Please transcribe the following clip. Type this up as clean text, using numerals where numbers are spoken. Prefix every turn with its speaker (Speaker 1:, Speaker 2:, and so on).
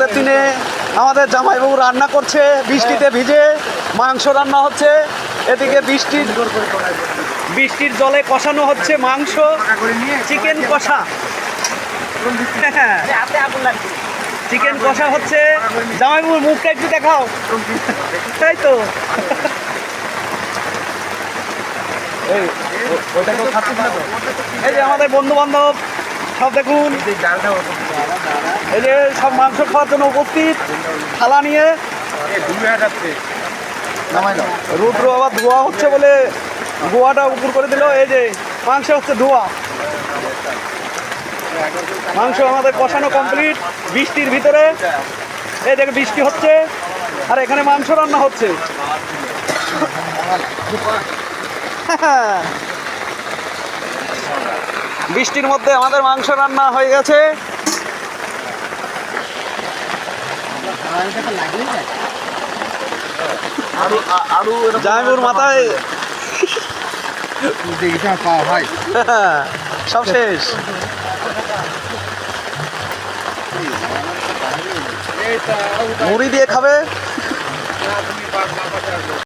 Speaker 1: শরতের দিনে আমাদের জামাইবাবু রান্না করছে, বৃষ্টিতে ভিজে মাংস রান্না হচ্ছে। এদিকে বৃষ্টির জলে কষানো হচ্ছে মাংস, চিকেন কষা। চিকেন কষা হচ্ছে। জামাইবাবুর মুখটা একটু দেখাও, তাই তো। এই যে আমাদের বন্ধু বান্ধব সব দেখুন, এই যে সব মাংস খাওয়ার জন্য উপস্থিত থালা নিয়ে। রুদ্র আবার ধোয়া হচ্ছে বলে ধোয়াটা উপর করে দিল। এই যে মাংস হচ্ছে ধোয়া। মাংস আমাদের কষানো কমপ্লিট বৃষ্টির ভিতরে। এই দেখে বৃষ্টি হচ্ছে আর এখানে মাংস রান্না হচ্ছে। বৃষ্টির মধ্যে আমাদের মাংস রান্না হয়ে গেছে। জামাইবাবুর মাথায় সব শেষ। মুড়ি দিয়ে খাবে।